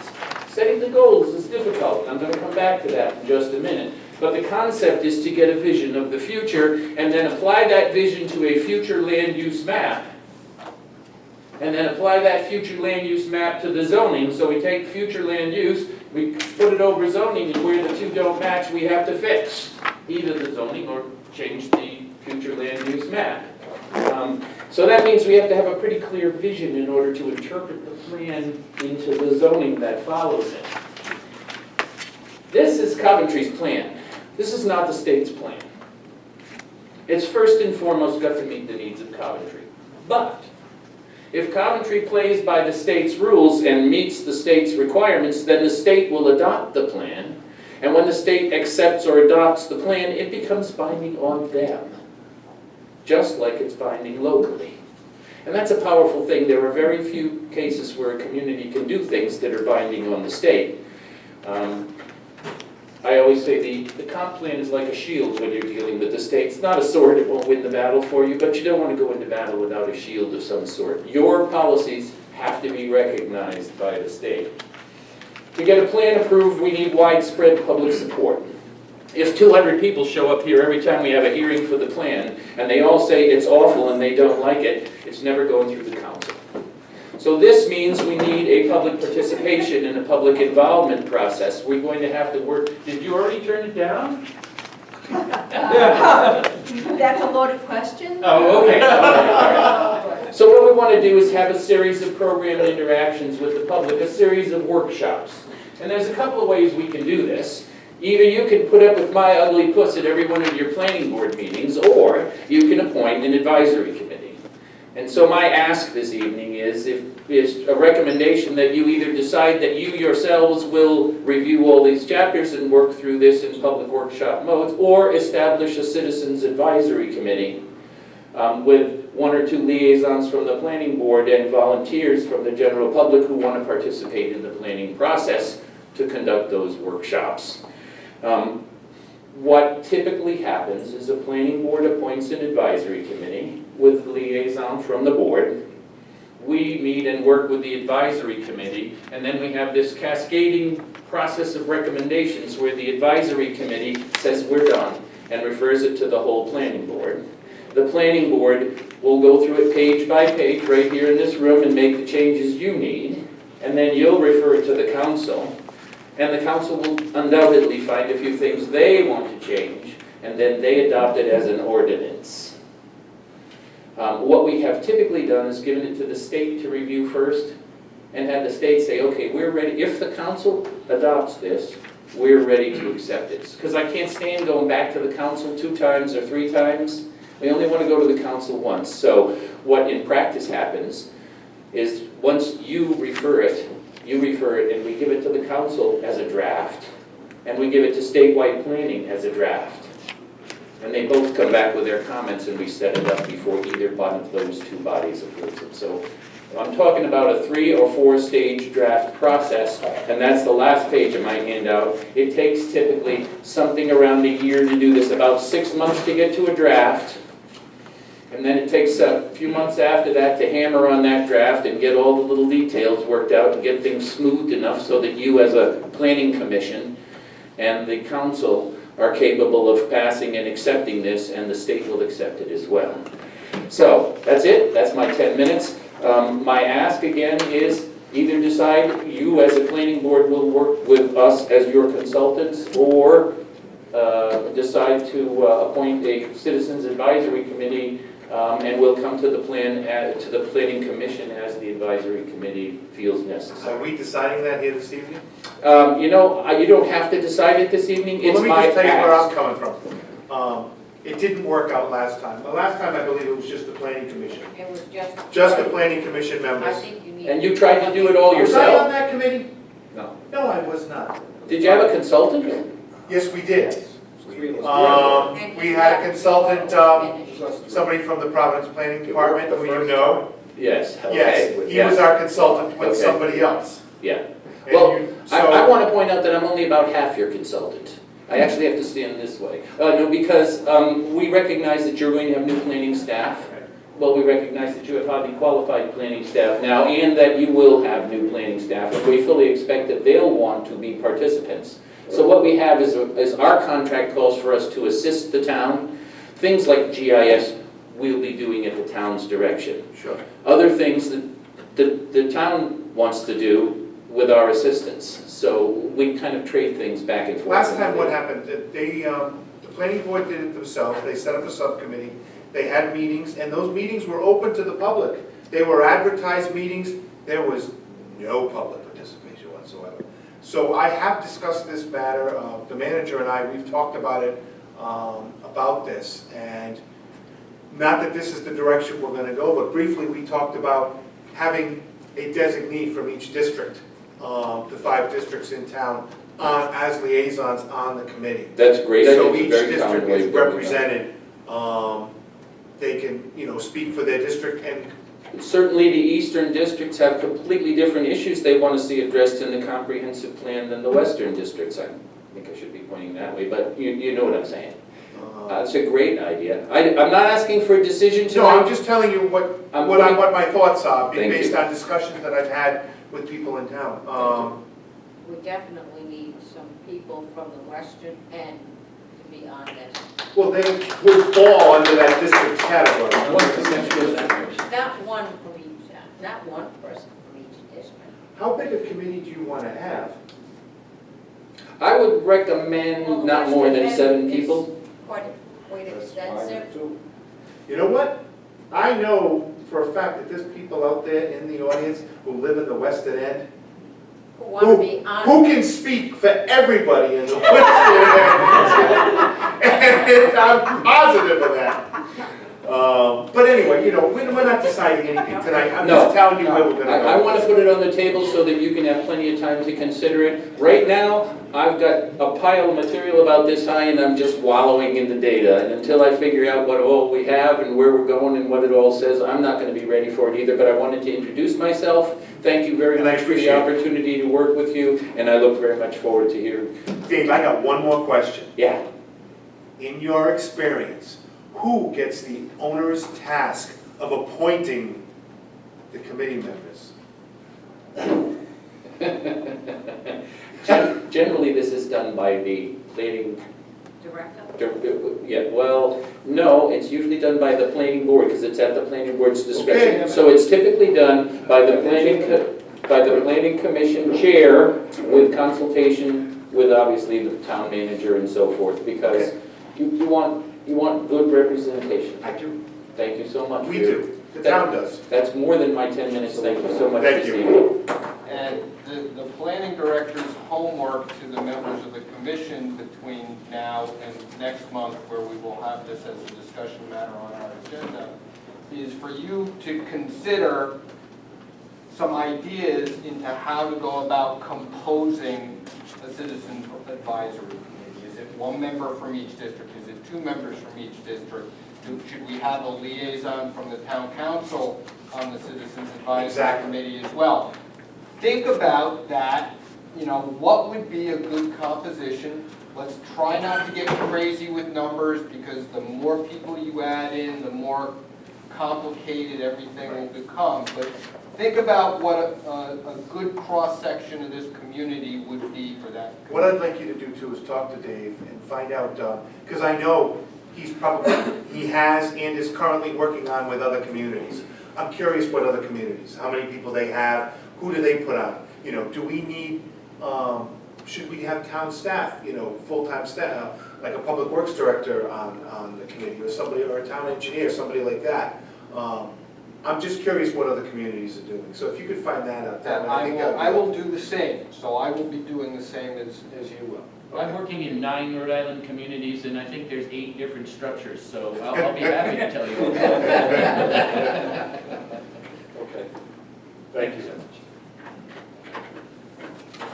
Setting the goals is difficult. I'm going to come back to that in just a minute. But the concept is to get a vision of the future and then apply that vision to a future land use map. And then apply that future land use map to the zoning. So we take future land use, we put it over zoning, and where the two don't match, we have to fix either the zoning or change the future land use map. So that means we have to have a pretty clear vision in order to interpret the plan into the zoning that follows it. This is Coventry's plan. This is not the state's plan. It's first and foremost got to meet the needs of Coventry. But if Coventry plays by the state's rules and meets the state's requirements, then the state will adopt the plan. And when the state accepts or adopts the plan, it becomes binding on them, just like it's binding locally. And that's a powerful thing. There are very few cases where a community can do things that are binding on the state. I always say the comp plan is like a shield when you're dealing with the state. It's not a sword, it won't win the battle for you, but you don't want to go into battle without a shield of some sort. Your policies have to be recognized by the state. To get a plan approved, we need widespread public support. If 200 people show up here every time we have a hearing for the plan, and they all say it's awful and they don't like it, it's never going through the council. So this means we need a public participation and a public involvement process. We're going to have to work. Did you already turn it down? That's a loaded question. Oh, okay. All right. So what we want to do is have a series of program interactions with the public, a series of workshops. And there's a couple of ways we can do this. Either you can put up with my ugly puss at every one of your planning board meetings, or you can appoint an advisory committee. And so my ask this evening is a recommendation that you either decide that you yourselves will review all these chapters and work through this in public workshop modes, or establish a citizens advisory committee with 1 or 2 liaisons from the planning board and volunteers from the general public who want to participate in the planning process to conduct those workshops. What typically happens is a planning board appoints an advisory committee with liaison from the board. We meet and work with the advisory committee, and then we have this cascading process of recommendations where the advisory committee says we're done and refers it to the whole planning board. The planning board will go through it page by page right here in this room and make the changes you need, and then you'll refer it to the council. And the council will undoubtedly find a few things they want to change, and then they adopt it as an ordinance. What we have typically done is given it to the state to review first, and had the state say, okay, we're ready. If the council adopts this, we're ready to accept it. Because I can't stand going back to the council 2 times or 3 times. We only want to go to the council once. So what in practice happens is once you refer it, and we give it to the council as a draft. and we give it to statewide planning as a draft. And they both come back with their comments, and we set it up before either one of those two bodies approves it. So I'm talking about a 3 or 4 stage draft process, and that's the last page of my handout. It takes typically something around a year to do this, about 6 months to get to a draft. And then it takes a few months after that to hammer on that draft and get all the little details worked out and get things smoothed enough so that you as a planning commission and the council are capable of passing and accepting this, and the state will accept it as well. So that's it, that's my 10 minutes. My ask again is either decide you as a planning board will work with us as your consultants, or decide to appoint a citizens advisory committee, and we'll come to the to the planning commission as the advisory committee feels necessary. Are we deciding that here this evening? You know, you don't have to decide it this evening. It's Well, my let me just tell you where I'm ask. coming from. It didn't work out last time. The last time, I believe it was just the planning commission. It was Just the planning commission I members. think you need. And you tried to do it all Was I on yourself? that committee? No. No, I was not. Did you have a consultant? Yes, we did. And We you had a got consultant, finished. somebody from the Providence Planning Department, who you know. Yes, okay. Yes, he was our consultant with Okay. somebody else. Yeah. And Well, you- I so- want to point out that I'm only about half your consultant. I actually have to stand this way. No, because we recognize that you're going to have new planning staff. Well, we recognize that you have highly qualified planning staff now, and that you will have new planning staff. And we fully expect that they'll want to be participants. So what we have is our contract calls for us to assist the town. Things like GIS, we'll be doing at the town's direction. Sure. Other things that the town wants to do with our assistance. So we kind of trade things back and forth. Last time what happened, the planning board did it themselves, they set up a subcommittee, they had meetings, and those meetings were open to the public. They were advertised meetings, there was no public participation whatsoever. So I have discussed this matter, the manager and I, we've talked about it, about this, and not that this is the direction we're gonna go, but briefly we talked about having a designee from each district, the 5 districts in town, as liaisons on the committee. That's great. I So think each it's a very district common way is of doing it. represented, they can, speak for their district, and Certainly, the eastern districts have completely different issues they want to see addressed in the comprehensive plan than the western districts. I think I should be pointing that way, but you know what I'm saying. It's a great idea. I'm not asking for a decision no, I'm tonight. just telling you what my thoughts are, based on discussions that I've had with people in town. We definitely need some people from the western end to be on this. Well, they would fall under that district category. Not one from each, not one person from each district. How big a committee do you want to have? I would Well, recommend the not more than western 7 end is people. Quite extensive. You know what? I know for a fact that there's people out there in the audience who live in the western end, Who want to be on. who can speak for everybody in the western end. And I'm positive of that. But anyway, we're not deciding anything tonight. I'm No. just telling you where we're gonna go. I want to put it on the table so that you can have plenty of time to consider it. Right now, I've got a pile of material about this high, and I'm just wallowing in the data. And until I figure out what all we have and where we're going and what it all says, I'm not going to be ready for it either. But I wanted to introduce myself. Thank you very And I much for the appreciate it. opportunity to work with you, and I look very much forward to hearing. Dave, I got one more question. Yeah. In your experience, who gets the onerous task of appointing the committee members? Generally, this is done by the planning. Director? Yeah, well, no, it's usually done by the planning board, because it's at the planning board's discretion. Okay. So it's typically done by the planning commission chair with consultation with obviously the town manager and so forth, because you want good representation. I do. Thank you so much. We do. The town does. That's more than my 10 minutes. Thank you so much. Thank this you. evening. And the planning director's homework to the members of the commission between now and next month, where we will have this as a discussion matter on our agenda, is for you to consider some ideas into how to go about composing a advisory committee? Is it one member from each district? Is it two members from each district? Should we have a liaison from the town council on the citizens advisory Exactly. committee as well? Think about that, you know, what would be a good composition? Let's try not to get crazy with numbers, because the more people you add in, the more complicated everything will become. But think about what a good cross-section of this community would be for that. What I'd like you to do too is talk to Dave and find out, because I know he has and is currently working on with other communities. I'm curious what other communities, how many people they have, who do they put on? You know, do we need, should we have town staff, you know, full-time staff, like a public works director on the committee, or somebody, or a town engineer, somebody like that? I'm just curious what other communities are doing, so if you could find that out. And I will do the same, so I will be doing the same as you will. I'm working in 9 Rhode Island communities, and I think there's 8 different structures, so I'll be happy to tell you all about that. Okay, thank you so much.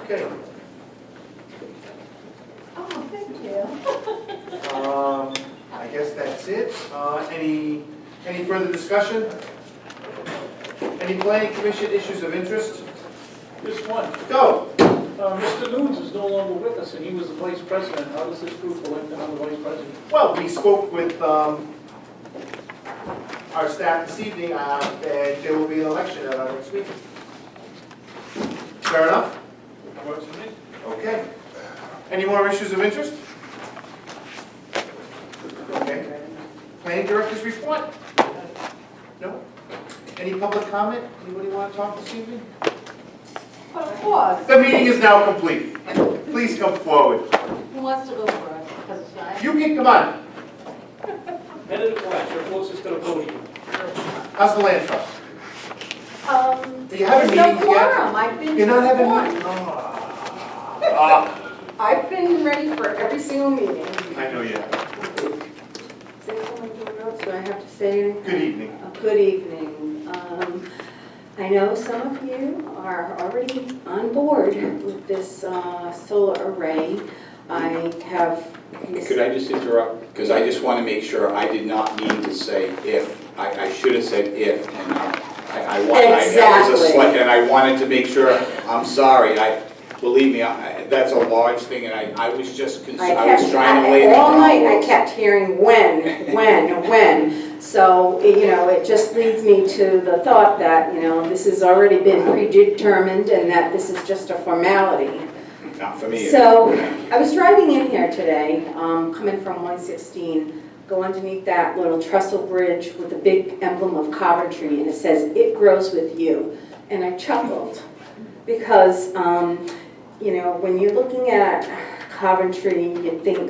Okay. Oh, thank you. I guess that's it. Any further discussion? Any planning commission issues of interest? Just one. Go. Mr. Nunes is no longer with us, and he was the vice president. How does this group elect another vice president? Well, we spoke with our staff this evening, and there will be an election at our next meeting. Fair enough? Works for me. Okay. Any more issues of interest? Okay. Planning director's report? No? Any public comment? Anybody want to talk this evening? Of course. The meeting is now complete. Please come forward. Who wants to go first? Because You can come on. Head of the class, you're closest to the podium. How's the land trust? You there's haven't no meeting yet? quorum. I've been You're not having warned. meeting? I've been ready for every single meeting. I know you have. Say something to the notes, do I have to say anything? Good evening. Good evening. I know some of you are already on board with this solar array. I have... Could I just interrupt? Because I just want to make sure I did not mean to say if. I should have said if, and that was a slight, and I wanted to make sure, I'm sorry, believe me, that's a large thing, and I was just concerned, I was trying to lay the all night I groundwork. kept hearing when. So, you know, it just leads me to the thought that, you know, this has already been predetermined and that this is just a formality. Not for me. So, I was driving in here today, coming from 116, go underneath that little trestle bridge with the big emblem of Coventry, and it says, "It grows with you." And I chuckled because, you know, when you're looking at Coventry, you think,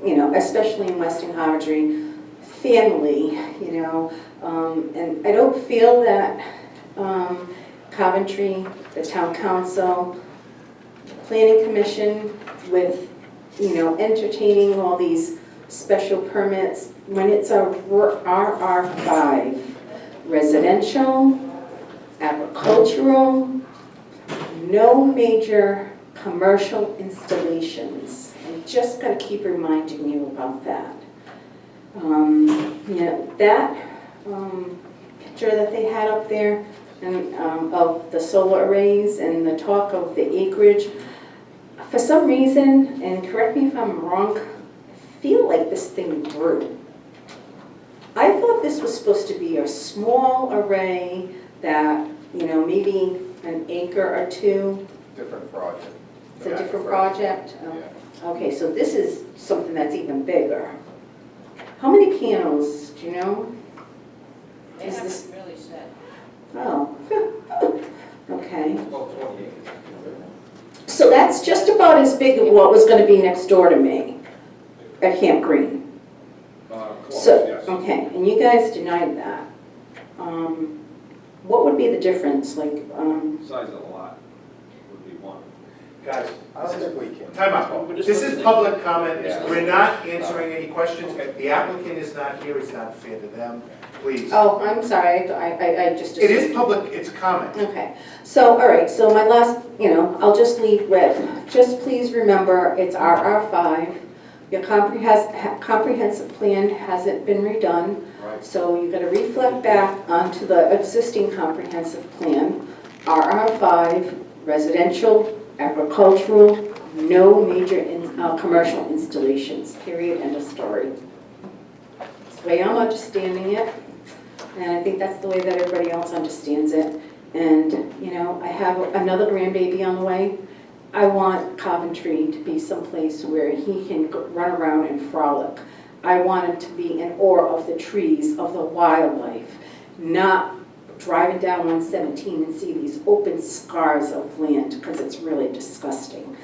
you know, especially in Western Coventry, family, you know, and I don't feel that Coventry, the town council, planning commission with, you know, entertaining all these special permits, when it's a RR5, residential, agricultural, no major commercial installations. I'm just going to keep reminding you about that. You know, that picture that they had up there and, of the solar arrays and the talk of the acreage, for some reason, and correct me if I'm wrong, I feel like this thing grew. I thought this was supposed to be a small array that, you know, maybe an acre or two. Different project. It's a different project? Yeah. Okay, so this is something that's even bigger. How many panels, do you know? They Is haven't this- really said. Oh, okay. About 28. So that's just about as big as what was gonna be next door to me at Camp Green. Close, So, yes. okay, and you guys denied that. What would be the difference, like, Size of the lot would be one. Guys, I don't think we can. time out. We're just This is listening. public comment. Yeah. We're not answering any questions. The applicant is not here. It's not fair to them. Please. Oh, I'm sorry, I just. It is public, it's comment. Okay, so, all right, so my last, I'll just leave with, just please remember, it's RR5. Your comprehensive plan hasn't been redone. Right. So you're gonna reflect back onto the existing comprehensive plan, RR5, residential, agricultural, no major commercial installations, period, end of story. That's the way I'm understanding it, and I think that's the way that everybody else understands it. And, I have another grandbaby on the way. I want Coventry to be someplace where he can run around and frolic. I want him to be in awe of the trees, of the wildlife, not driving down 117 and see these open scars of land, because it's really disgusting.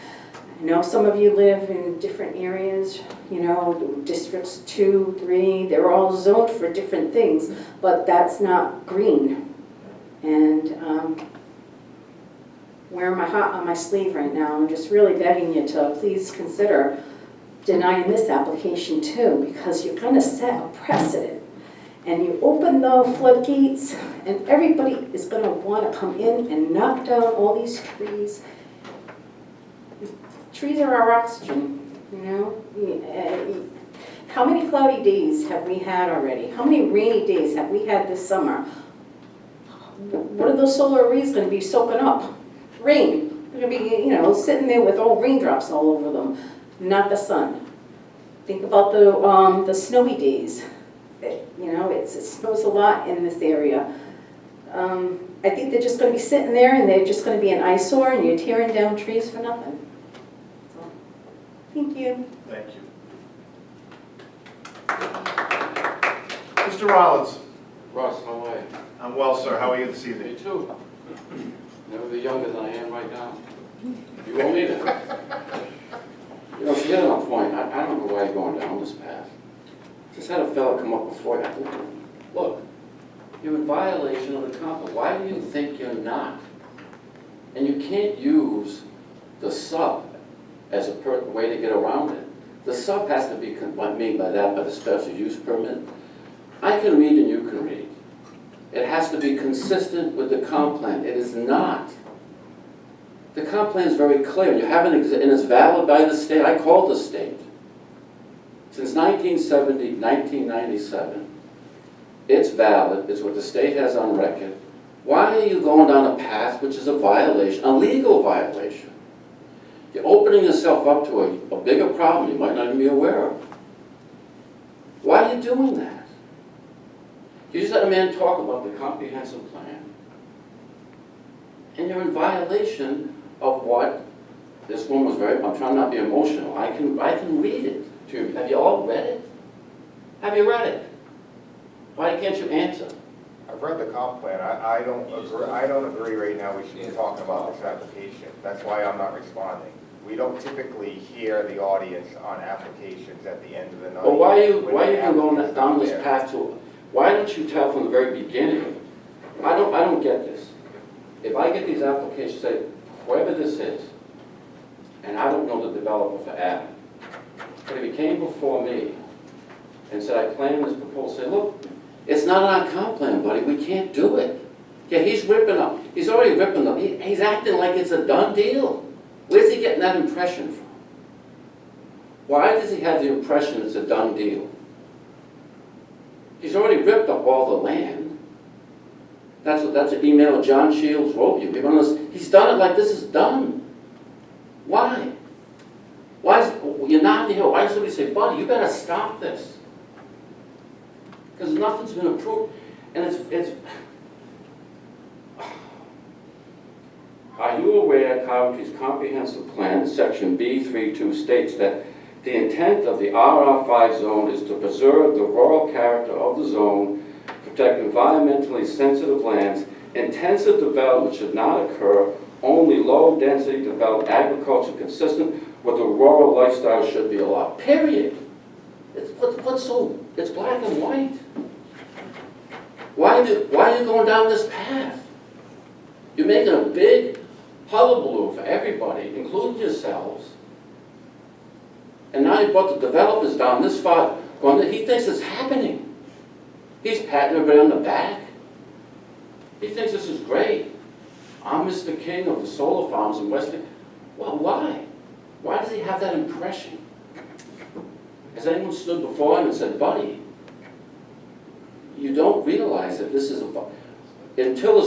I know some of you live in different areas, districts 2, 3, they're all zoned for different things, but that's not green. And wearing my heart on my sleeve right now, I'm just really begging you to please consider denying this application too, because you're gonna set a precedent. And you open the floodgates, and everybody is gonna wanna come in and knock down all these trees. Trees are our oxygen, How many cloudy days have we had already? How many rainy days have we had this summer? What are those solar arrays gonna be soaking up? Rain. They're gonna be, sitting there with all raindrops all over them, not the sun. Think about the snowy days. It snows a lot in this area. I think they're just gonna be sitting there and they're just gonna be an eyesore and you're tearing down trees for nothing. So, thank you. Thank you. Mr. Rollins. Russ, how are you? I'm well, sir. How are you this Me evening? too. Never be younger than I am right now. You won't need it. She hit on a point. I don't know why you're going down this path. Just had a fella come up before you. Look, you're in violation of the comp. Why do you think you're not? And you can't use the sub as a way to get around it. The sub has to be, what I mean by that, by the special use permit. I can read and you can read. It has to be consistent with the comp plan. It is not. The comp plan is very clear. You have and it's valid by the state. I called the state. Since 1997, it's valid. It's what the state has on record. Why are you going down a path which is a violation, a legal violation? You're opening yourself up to a bigger problem you might not even be aware of. Why are you doing that? You just had a man talk about the comprehensive plan, and you're in violation of what this one was I'm trying not to be emotional. I can read it to you. Have you all read it? Have you read it? Why can't you answer? I've read the comp plan. I don't agree right now we should be talking about this application. That's why I'm not responding. We don't typically hear the audience on applications at the end of the night. Well, why are you when going the applicant's down not this there. path to? Why don't you tell from the very beginning? I don't get this. If I get these applications, say whoever this is, and I don't know the developer for Adam, but if he came before me and said I plan this proposal, say look, it's not on our comp plan, buddy. We can't do it. Yeah, he's ripping up. He's already ripping up. He's acting like it's a done deal. Where's he getting that impression from? Why does he have the impression it's a done deal? He's already ripped up all the land. That's an email John Shields wrote you. He's done it like this is done. Why? You're not here. Why does somebody say, buddy, you better stop this? Because nothing's been approved. And it's Are you aware Coventry's comprehensive plan, section B32, states that the intent of the RR5 zone is to preserve the rural character of the zone, protect environmentally sensitive lands, intensive development should not occur, only low-density developed agriculture consistent with the rural lifestyle should be allowed. Period. It's black and white. Why are you going down this path? You're making a big hullabaloo for everybody, including yourselves. And now you brought the developers down this far, going, he thinks it's happening. He's patting everybody on the back. He thinks this is great. I'm Mr. King of the solar farms in Western. Well, why? Why does he have that impression? Has anyone stood before him and said, buddy, you don't realize that this is until it's